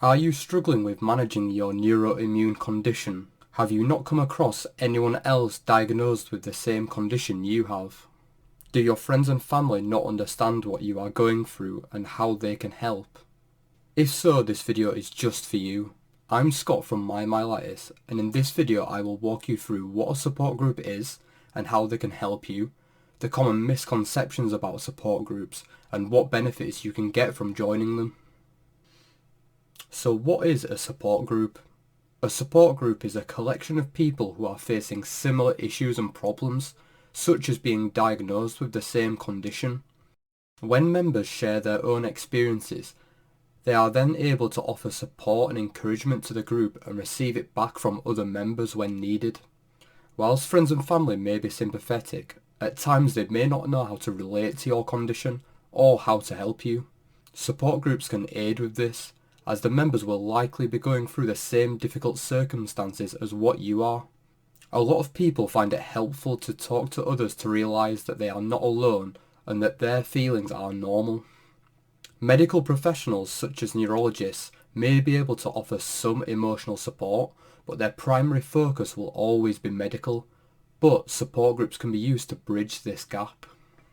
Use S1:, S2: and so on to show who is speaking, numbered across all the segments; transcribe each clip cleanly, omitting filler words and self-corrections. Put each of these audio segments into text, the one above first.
S1: Are you struggling with managing your neuroimmune condition? Have you not come across anyone else diagnosed with the same condition you have? Do your friends and family not understand what you are going through and how they can help? If so, this video is just for you. I'm Scott from Myelitis, and in this video I will walk you through what a support group is and how they can help you, the common misconceptions about support groups, and what benefits you can get from joining them. So what is a support group? A support group is a collection of people who are facing similar issues and problems, such as being diagnosed with the same condition. When members share their own experiences, they are then able to offer support and encouragement to the group and receive it back from other members when needed. Whilst friends and family may be sympathetic, at times they may not know how to relate to your condition or how to help you. Support groups can aid with this, as the members will likely be going through the same difficult circumstances as what you are. A lot of people find it helpful to talk to others to realise that they are not alone and that their feelings are normal. Medical professionals such as neurologists may be able to offer some emotional support, but their primary focus will always be medical, but support groups can be used to bridge this gap.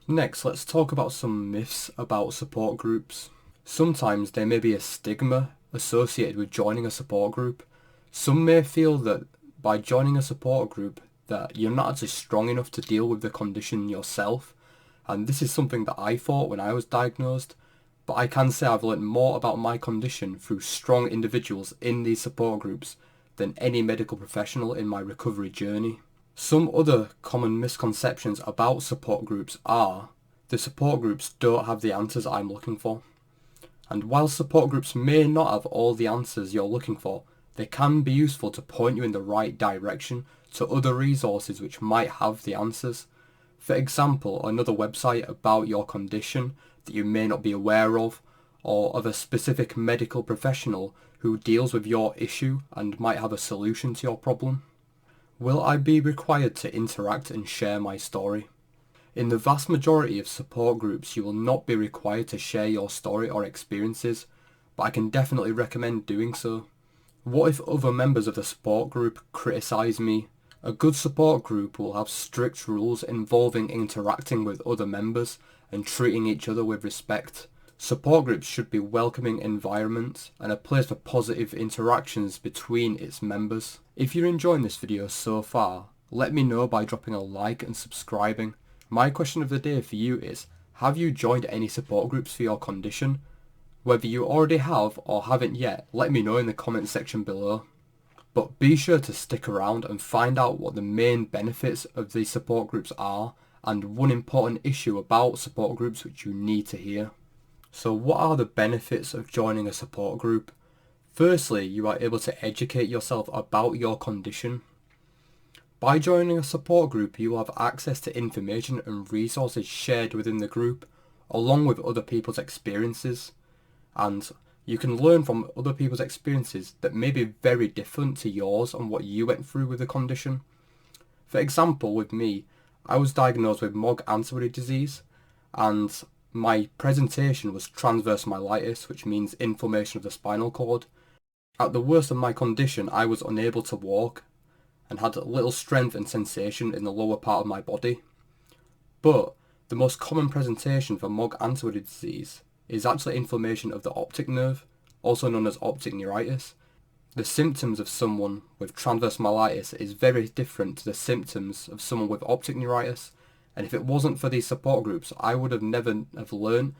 S1: Next, let's talk about some myths about support groups. Sometimes there may be a stigma associated with joining a support group. Some may feel that by joining a support group that you're not actually strong enough to deal with the condition yourself, and this is something that I thought when I was diagnosed, but I can say I've learned more about my condition through strong individuals in these support groups than any medical professional in my recovery journey. Some other common misconceptions about support groups are the support groups don't have the answers I'm looking for. And while support groups may not have all the answers you're looking for, they can be useful to point you in the right direction to other resources which might have the answers. For example, another website about your condition that you may not be aware of, or of a specific medical professional who deals with your issue and might have a solution to your problem. Will I be required to interact and share my story? In the vast majority of support groups, you will not be required to share your story or experiences, but I can definitely recommend doing so. What if other members of the support group criticise me? A good support group will have strict rules involving interacting with other members and treating each other with respect. Support groups should be welcoming environments and a place for positive interactions between its members. If you're enjoying this video so far, let me know by dropping a like and subscribing. My question of the day for you is, have you joined any support groups for your condition? Whether you already have or haven't yet, let me know in the comment section below. But be sure to stick around and find out what the main benefits of these support groups are and one important issue about support groups which you need to hear. So what are the benefits of joining a support group? Firstly, you are able to educate yourself about your condition. By joining a support group, you will have access to information and resources shared within the group, along with other people's experiences. And you can learn from other people's experiences that may be very different to yours and what you went through with the condition. For example, with me, I was diagnosed with MOGAD antibody disease, and my presentation was transverse myelitis, which means inflammation of the spinal cord. At the worst of my condition, I was unable to walk and had little strength and sensation in the lower part of my body. But the most common presentation for MOGAD antibody disease is actually inflammation of the optic nerve, also known as optic neuritis. The symptoms of someone with transverse myelitis is very different to the symptoms of someone with optic neuritis, and if it wasn't for these support groups, I would have never have learned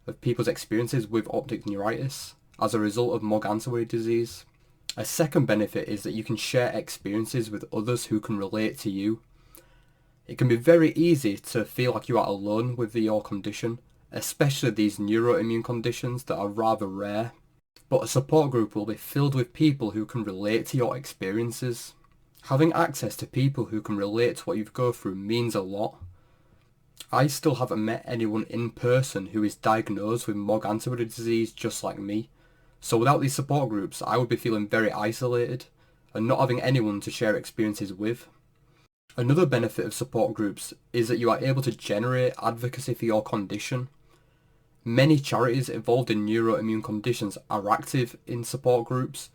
S1: of people's experiences with optic neuritis as a result of MOGAD antibody disease. A second benefit is that you can share experiences with others who can relate to you. It can be very easy to feel like you are alone with your condition, especially these neuroimmune conditions that are rather rare. But a support group will be filled with people who can relate to your experiences. Having access to people who can relate to what you've gone through means a lot. I still haven't met anyone in person who is diagnosed with MOGAD antibody disease just like me. So without these support groups, I would be feeling very isolated and not having anyone to share experiences with. Another benefit of support groups is that you are able to generate advocacy for your condition. Many charities involved in neuroimmune conditions are active in support groups,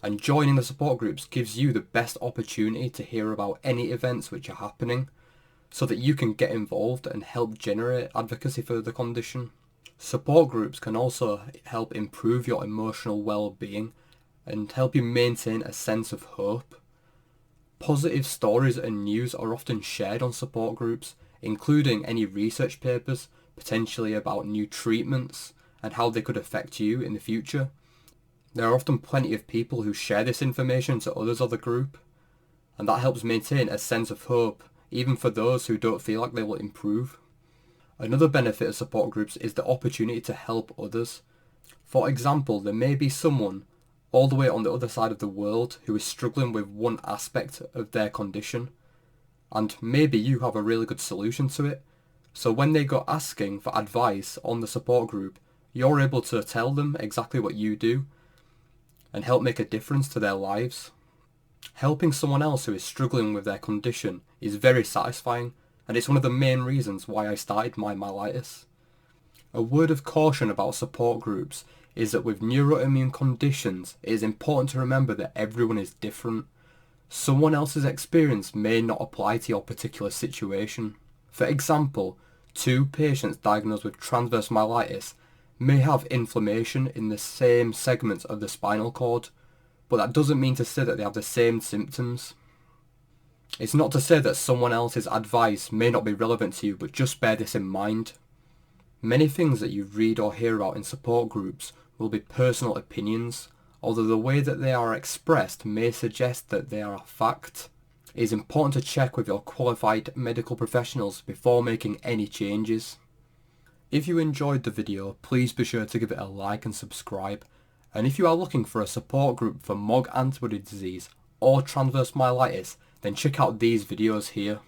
S1: and joining the support groups gives you the best opportunity to hear about any events which are happening, so that you can get involved and help generate advocacy for the condition. Support groups can also help improve your emotional well-being and help you maintain a sense of hope. Positive stories and news are often shared on support groups, including any research papers, potentially about new treatments and how they could affect you in the future. There are often plenty of people who share this information to others of the group, and that helps maintain a sense of hope, even for those who don't feel like they will improve. Another benefit of support groups is the opportunity to help others. For example, there may be someone all the way on the other side of the world who is struggling with one aspect of their condition, and maybe you have a really good solution to it. So when they go asking for advice on the support group, you're able to tell them exactly what you do and help make a difference to their lives. Helping someone else who is struggling with their condition is very satisfying, and it's one of the main reasons why I started my myelitis. A word of caution about support groups is that with neuroimmune conditions, it is important to remember that everyone is different. Someone else's experience may not apply to your particular situation. For example, 2 patients diagnosed with transverse myelitis may have inflammation in the same segments of the spinal cord, but that doesn't mean to say that they have the same symptoms. It's not to say that someone else's advice may not be relevant to you, but just bear this in mind. Many things that you read or hear about in support groups will be personal opinions, although the way that they are expressed may suggest that they are a fact. It is important to check with your qualified medical professionals before making any changes. If you enjoyed the video, please be sure to give it a like and subscribe. And if you are looking for a support group for MOG antibody disease or transverse myelitis, then check out these videos here.